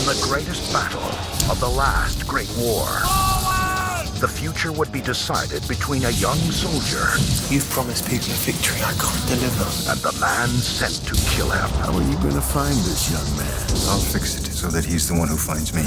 the greatest battle of the last Great War. The future would be decided between a young soldier. You've promised people a victory I can't deliver. And the man sent to kill him. How are you gonna find this young man? I'll fix it so that he's the one who finds me.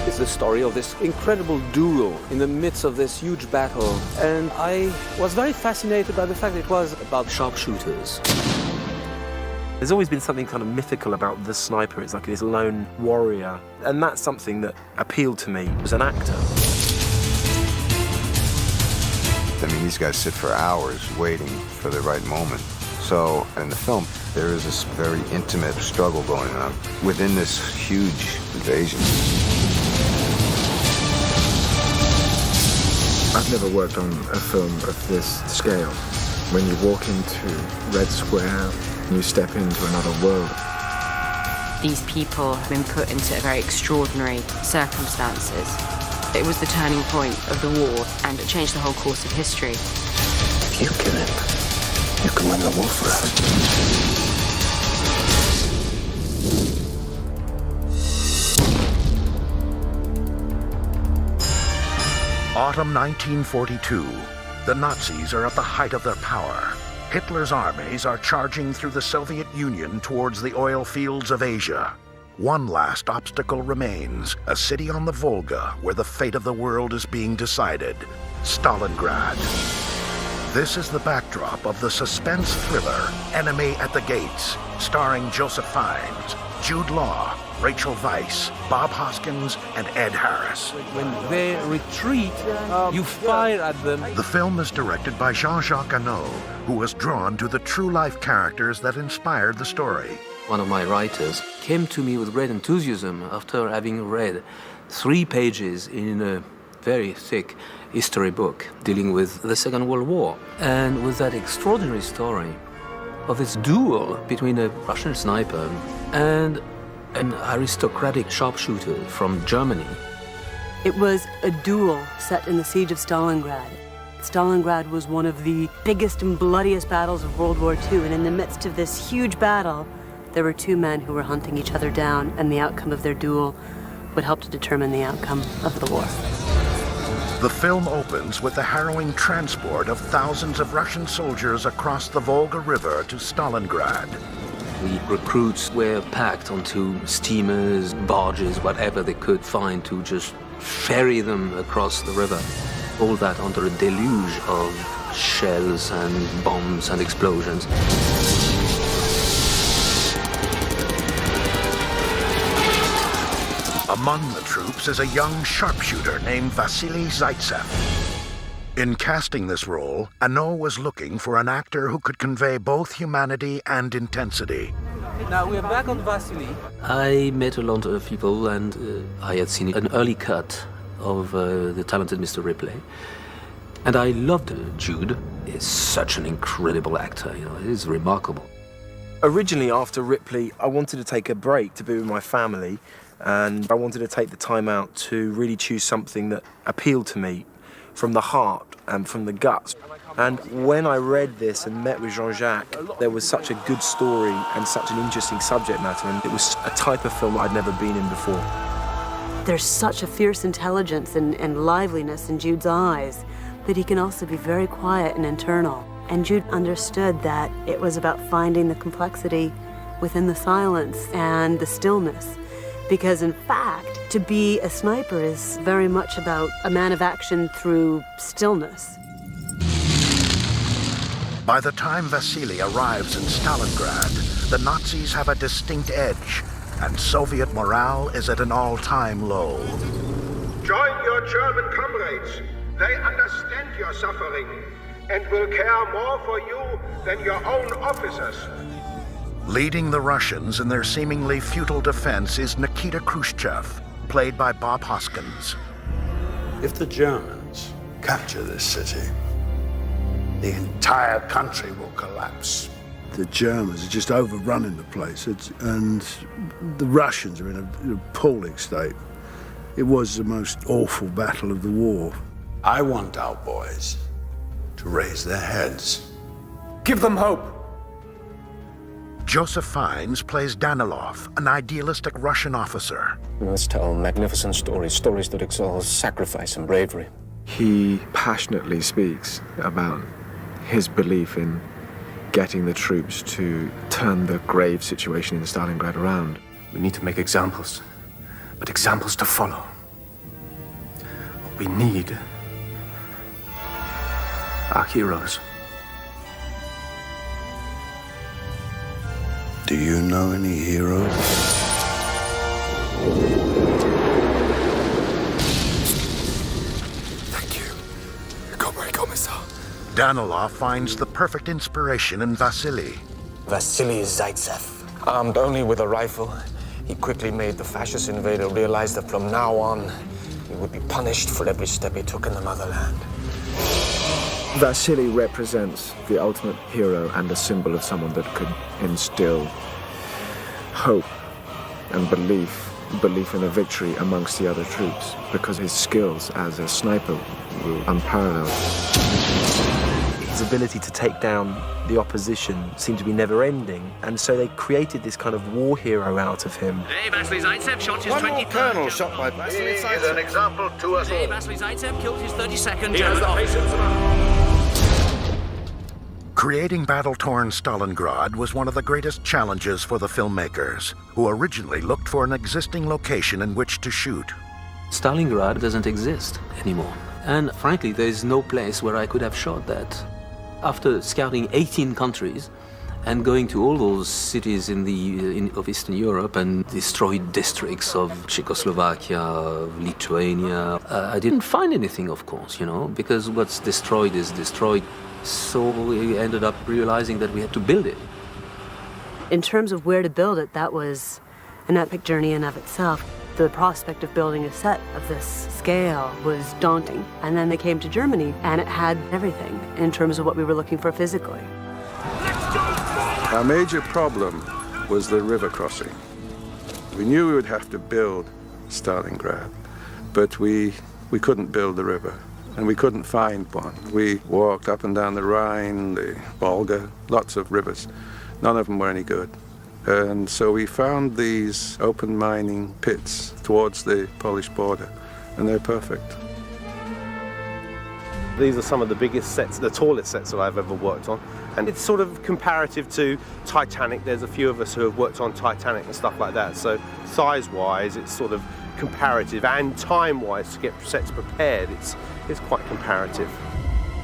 It's the story of this incredible duel in the midst of this huge battle. And I was very fascinated by the fact that it was about sharpshooters. There's always been something kind of mythical about the sniper. It's like this lone warrior. And that's something that appealed to me as an actor. I mean, these guys sit for hours waiting for the right moment. So in the film, there is this very intimate struggle going on within this huge invasion. I've never worked on a film of this scale. When you walk into Red Square, you step into another world. These people have been put into very extraordinary circumstances. It was the turning point of the war, and it changed the whole course of history. If you kill him, you can win the war for us. Autumn 1942. The Nazis are at the height of their power. Hitler's armies are charging through the Soviet Union towards the oil fields of Asia. One last obstacle remains, a city on the Volga where the fate of the world is being decided, Stalingrad. This is the backdrop of the suspense thriller Enemy at the Gates, starring Joseph Fiennes, Jude Law, Rachel Weisz, Bob Hoskins, and Ed Harris. When they retreat, you fire at them. The film is directed by Jean-Jacques, who was drawn to the true-life characters that inspired the story. One of my writers came to me with great enthusiasm after having read 3 pages in a very thick history book dealing with the Second World War. And with that extraordinary story of this duel between a Russian sniper and an aristocratic sharpshooter from Germany. It was a duel set in the siege of Stalingrad. Stalingrad was one of the biggest and bloodiest battles of World War II, and in the midst of this huge battle, there were 2 men who were hunting each other down, and the outcome of their duel would help to determine the outcome of the war. The film opens with the harrowing transport of thousands of Russian soldiers across the Volga River to Stalingrad. We recruits were packed onto steamers, barges, whatever they could find to just ferry them across the river. All that under a deluge of shells and bombs and explosions. Among the troops is a young sharpshooter named Vasily Zaitsev. In casting this role, Ano was looking for an actor who could convey both humanity and intensity. Now we're back on Vasily. I met a lot of people, and I had seen an early cut of the talented Mr. Ripley. And I loved Jude. He's such an incredible actor, you know, he's remarkable. Originally, after Ripley, I wanted to take a break to be with my family, and I wanted to take the time out to really choose something that appealed to me from the heart and from the guts. And when I read this and met with Jean-Jacques, there was such a good story and such an interesting subject matter, and it was a type of film I'd never been in before. There's such a fierce intelligence and liveliness in Jude's eyes, but he can also be very quiet and internal. And Jude understood that it was about finding the complexity within the silence and the stillness. Because in fact, to be a sniper is very much about a man of action through stillness. By the time Vasily arrives in Stalingrad, the Nazis have a distinct edge, and Soviet morale is at an all-time low. Join your German comrades. They understand your suffering and will care more for you than your own officers. Leading the Russians in their seemingly futile defense is Nikita Khrushchev, played by Bob Hoskins. If the Germans capture this city, the entire country will collapse. The Germans are just overrunning the place, and the Russians are in an appalling state. It was the most awful battle of the war. I want our boys to raise their heads. Give them hope. Joseph Fiennes plays Danilov, an idealistic Russian officer. We must tell magnificent stories, stories that exalt sacrifice and bravery. He passionately speaks about his belief in getting the troops to turn the grave situation in Stalingrad around. We need to make examples, but examples to follow. What we need are heroes. Do you know any heroes? Thank you, Comrade Commissar. Danilov finds the perfect inspiration in Vasily. Vasily Zaitsev. Armed only with a rifle, he quickly made the fascist invader realize that from now on, he would be punished for every step he took in the motherland. Vasily represents the ultimate hero and a symbol of someone that could instill hope and belief in a victory amongst the other troops, because his skills as a sniper were unparalleled. His ability to take down the opposition seemed to be never-ending, and so they created this kind of war hero out of him. Today, Vasily Zaitsev shot his 23rd colonel shot by Vasily He is an example to us Today, all. Vasily Zaitsev killed his 32nd He has German the officer. patience. Creating battle-torn Stalingrad was one of the greatest challenges for the filmmakers, who originally looked for an existing location in which to shoot. Stalingrad doesn't exist anymore. And frankly, there is no place where I could have shot that. After scouting 18 countries and going to all those cities of Eastern Europe and destroyed districts of Czechoslovakia, of Lithuania, I didn't find anything, of course, because what's destroyed is destroyed. So we ended up realizing that we had to build it. In terms of where to build it, that was an epic journey in of itself. The prospect of building a set of this scale was daunting. And then they came to Germany, and it had everything in terms of what we were looking for physically. Our major problem was the river crossing. We knew we would have to build Stalingrad, but we couldn't build the river, and we couldn't find one. We walked up and down the Rhine, the Volga, lots of rivers. None of them were any good. And so we found these open mining pits towards the Polish border, and they're perfect. These are some of the biggest sets, the tallest sets that I've ever worked on. And it's sort of comparative to Titanic. There's a few of us who have worked on Titanic and stuff like that. So size-wise, it's sort of comparative, and time-wise, to get sets prepared, it's quite comparative.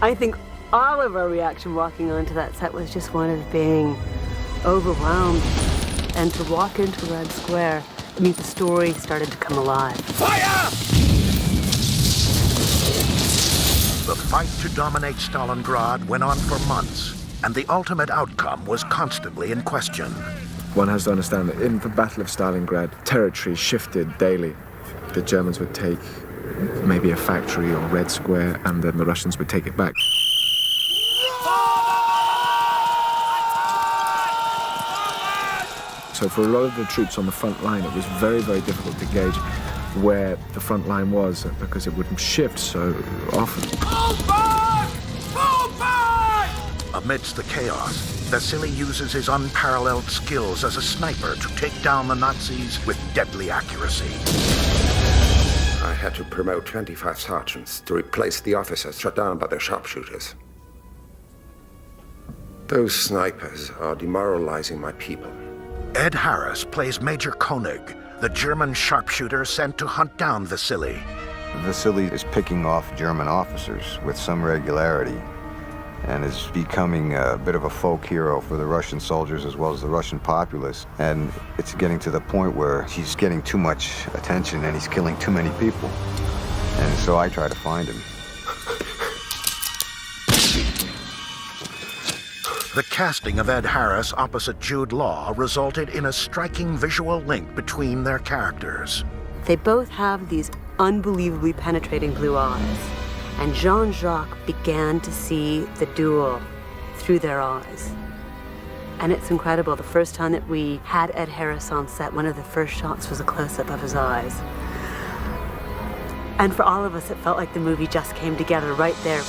I think all of our reaction walking onto that set was just one of being overwhelmed. And to walk into Red Square, the story started to come alive. Fire! The fight to dominate Stalingrad went on for months, and the ultimate outcome was constantly in question. One has to understand that in the Battle of Stalingrad, territory shifted daily. The Germans would take maybe a factory or Red Square, and then the Russians would take it back. So for a lot of the troops on the front line, it was very, very difficult to gauge where the front line was, because it would shift so often. Fall back! Fall back! Amidst the chaos, Vasily uses his unparalleled skills as a sniper to take down the Nazis with deadly accuracy. I had to promote 25 sergeants to replace the officers shot down by their sharpshooters. Those snipers are demoralizing my people. Ed Harris plays Major Koenig, the German sharpshooter sent to hunt down Vasily. Vasily is picking off German officers with some regularity and is becoming a bit of a folk hero for the Russian soldiers as well as the Russian populace. And it's getting to the point where he's getting too much attention and he's killing too many people. And so I try to find him. The casting of Ed Harris opposite Jude Law resulted in a striking visual link between their characters. They both have these unbelievably penetrating blue eyes, and Jean-Jacques began to see the duel through their eyes. And it's incredible. The first time that we had Ed Harris on set, one of the first shots was a close-up of his eyes. And for all of us, it felt like the movie just came together right there.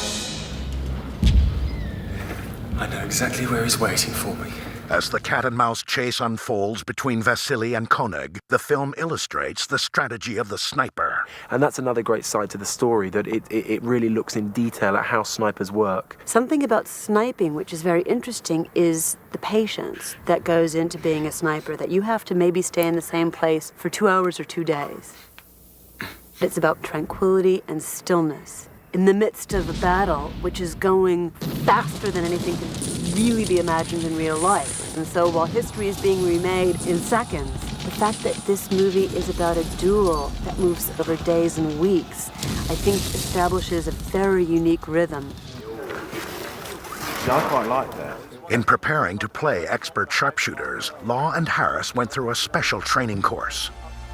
I know exactly where he's waiting for me. As the cat-and-mouse chase unfolds between Vasily and Koenig, the film illustrates the strategy of the sniper. And that's another great side to the story, that it really looks in detail at how snipers work. Something about sniping which is very interesting is the patience that goes into being a sniper, that you have to maybe stay in the same place for 2 hours or 2 days. It's about tranquility and stillness in the midst of a battle which is going faster than anything can really be imagined in real life. And so while history is being remade in seconds, the fact that this movie is about a duel that moves over days and weeks, I think establishes a very unique rhythm. I quite like that. In preparing to play expert sharpshooters, Law and Harris went through a special training course.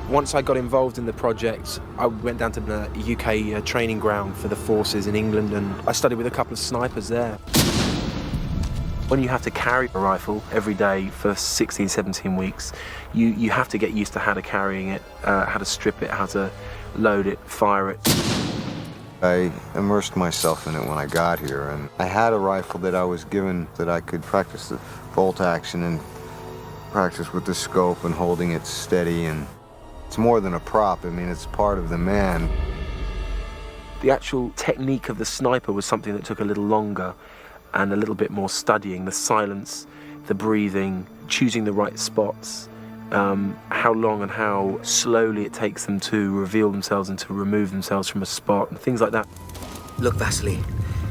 Once I got involved in the project, I went down to the UK training ground for the forces in England, and I studied with a couple of snipers there. When you have to carry a rifle every day for 16, 17 weeks, you have to get used to how to carrying it, how to strip it, how to load it, fire it. I immersed myself in it when I got here, and I had a rifle that I was given that I could practice the bolt action and practice with the scope and holding it steady, and it's more than a prop. I mean, it's part of the man. The actual technique of the sniper was something that took a little longer and a little bit more studying. The silence, the breathing, choosing the right spots, how long and how slowly it takes them to reveal themselves and to remove themselves from a spot, and things like that. Look, Vasily,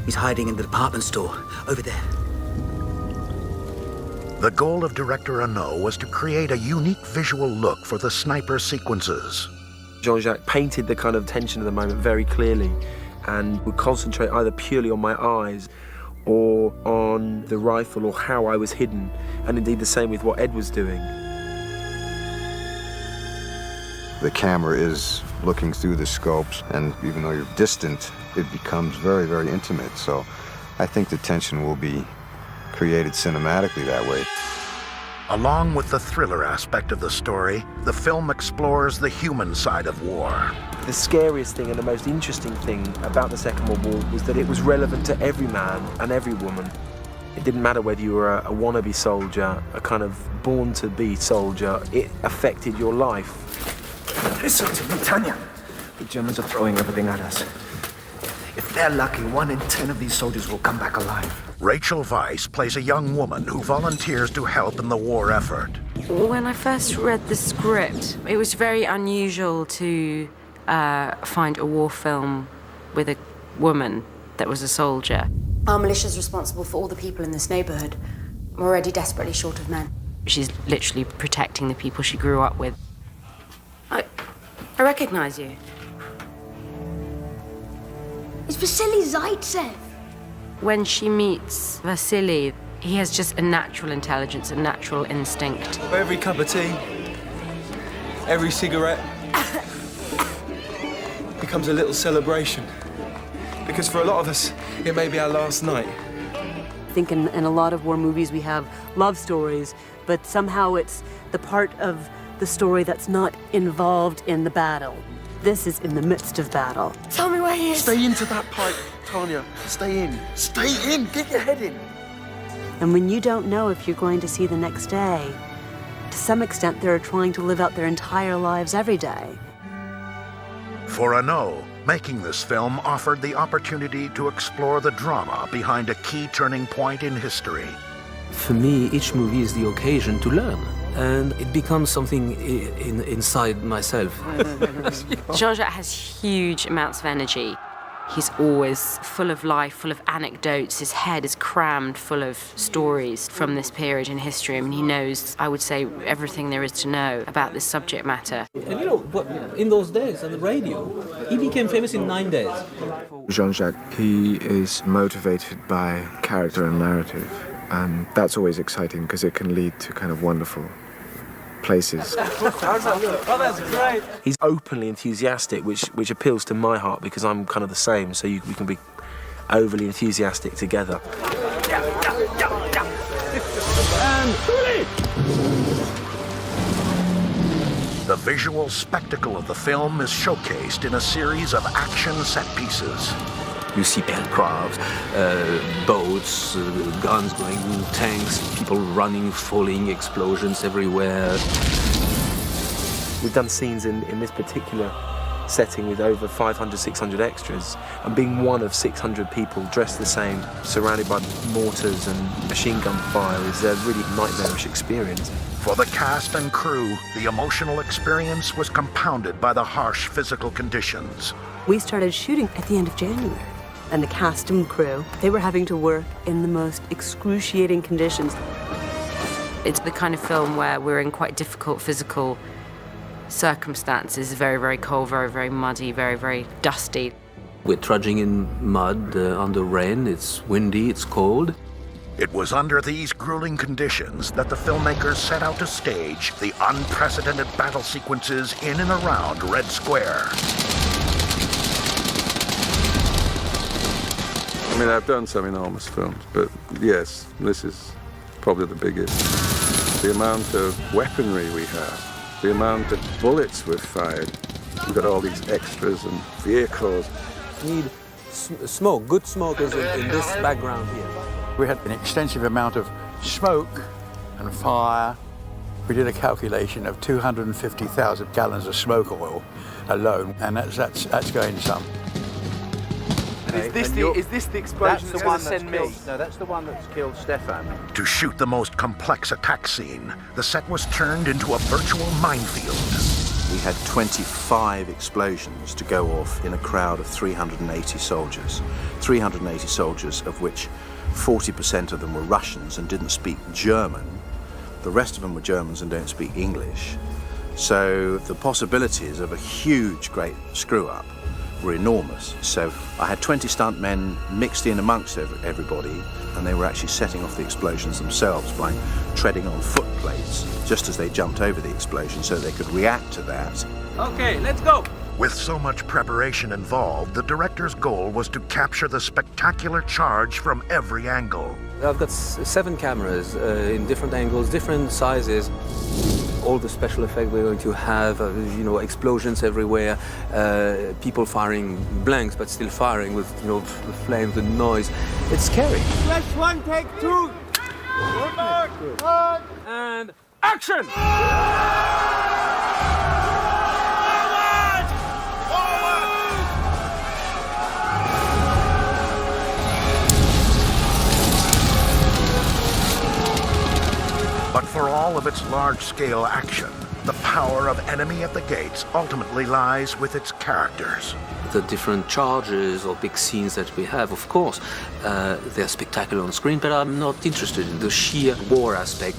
he's hiding in the department store, over there. The goal of director Arnaud was to create a unique visual look for the sniper sequences. Jean-Jacques painted the kind of tension of the moment very clearly and would concentrate either purely on my eyes or on the rifle or how I was hidden, and indeed the same with what Ed was doing. The camera is looking through the scopes, and even though you're distant, it becomes very, very intimate. So I think the tension will be created cinematically that way. Along with the thriller aspect of the story, the film explores the human side of war. The scariest thing and the most interesting thing about the Second World War was that it was relevant to every man and every woman. It didn't matter whether you were a wannabe soldier, a kind of born-to-be soldier, it affected your life. Listen to me, Tanya. The Germans are throwing everything at us. If they're lucky, 1 in 10 of these soldiers will come back alive. Rachel Weisz plays a young woman who volunteers to help in the war effort. When I first read the script, it was very unusual to find a war film with a woman that was a soldier. Our militia's responsible for all the people in this neighborhood. We're already desperately short of men. She's literally protecting the people she grew up with. I recognize you. It's Vasily Zaitsev. When she meets Vasily, he has just a natural intelligence, a natural instinct. Every cup of tea, every cigarette becomes a little celebration. Because for a lot of us, it may be our last night. I think in a lot of war movies we have love stories, but somehow it's the part of the story that's not involved in the battle. This is in the midst of battle. Tell me where he is. Stay into that pipe, Tanya. Stay in. Stay in. Get your head in. And when you don't know if you're going to see the next day, to some extent they're trying to live out their entire lives every day. For Arnaud, making this film offered the opportunity to explore the drama behind a key turning point in history. For me, each movie is the occasion to learn, and it becomes something inside myself. Jean-Jacques has huge amounts of energy. He's always full of life, full of anecdotes. His head is crammed full of stories from this period in history. I mean, he knows, I would say, everything there is to know about this subject matter. And you know, in those days, on the radio, he became famous in 9 days. Jean-Jacques, he is motivated by character and narrative, and that's always exciting because it can lead to kind of wonderful places. Oh, that's great. He's openly enthusiastic, which appeals to my heart because I'm kind of the same, so we can be overly enthusiastic together. The visual spectacle of the film is showcased in a series of action set pieces. You see aircraft, boats, guns going, tanks, people running, falling, explosions everywhere. We've done scenes in this particular setting with over 500, 600 extras, and being one of 600 people dressed the same, surrounded by mortars and machine gun fire, is a really nightmarish experience. For the cast and crew, the emotional experience was compounded by the harsh physical conditions. We started shooting at the end of January, and the cast and crew, they were having to work in the most excruciating conditions. It's the kind of film where we're in quite difficult physical circumstances, very, very cold, very, very muddy, very, very dusty. We're trudging in mud under rain, it's windy, it's cold. It was under these grueling conditions that the filmmakers set out to stage the unprecedented battle sequences in and around Red Square. I mean, I've done some enormous films, but yes, this is probably the biggest. The amount of weaponry we have, the amount of bullets we've fired. We've got all these extras and vehicles. We need smoke, good smoke is in this background here. We had an extensive amount of smoke and fire. We did a calculation of 250,000 gallons of smoke oil alone, and that's going some. Is this the explosion that's going to send me? No, that's the one that's killed Stefan. To shoot the most complex attack scene, the set was turned into a virtual minefield. We had 25 explosions to go off in a crowd of 380 soldiers. 380 soldiers, of which 40% of them were Russians and didn't speak German. The rest of them were Germans and don't speak English. So the possibilities of a huge, great screw-up were enormous. So I had 20 stuntmen mixed in amongst everybody, and they were actually setting off the explosions themselves by treading on foot plates just as they jumped over the explosion so they could react to that. Okay, let's go! With so much preparation involved, the director's goal was to capture the spectacular charge from every angle. I've got 7 cameras in different angles, different sizes. All the special effects we're going to have, explosions everywhere, people firing blanks but still firing with, the flames, the noise. It's scary. Let's one, take 2. And action! But for all of its large-scale action, the power of Enemy at the Gates ultimately lies with its characters. The different charges or big scenes that we have, of course, they're spectacular on screen, but I'm not interested in the sheer war aspect.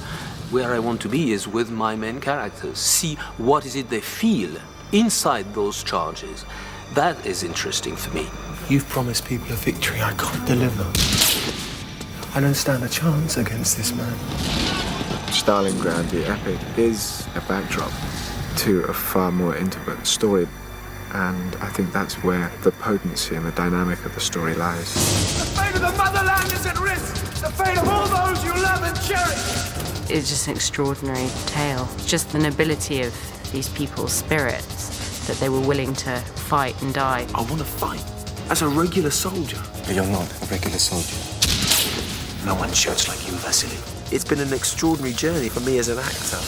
Where I want to be is with my main characters, see what is it they feel inside those charges. That is interesting for me. You've promised people a victory I can't deliver. I don't stand a chance against this man. Stalingrad, the epic, is a backdrop to a far more intimate story, and I think that's where the potency and the dynamic of the story lies. The fate of the motherland is at risk! The fate of all those you love and cherish! It's just an extraordinary tale. Just the nobility of these people's spirits, that they were willing to fight and die. I want to fight as a regular soldier. But you're not a regular soldier. No one shoots like you, Vasily. It's been an extraordinary journey for me as an actor,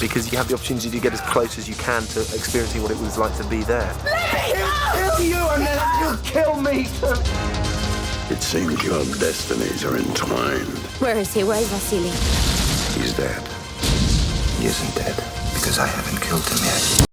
because you have the opportunity to get as close as you can to experiencing what it was like to be there. He'll kill you and then he'll kill me too. It seems your destinies are entwined. Where is he? Where is Vasily? He's dead. He isn't dead because I haven't killed him yet.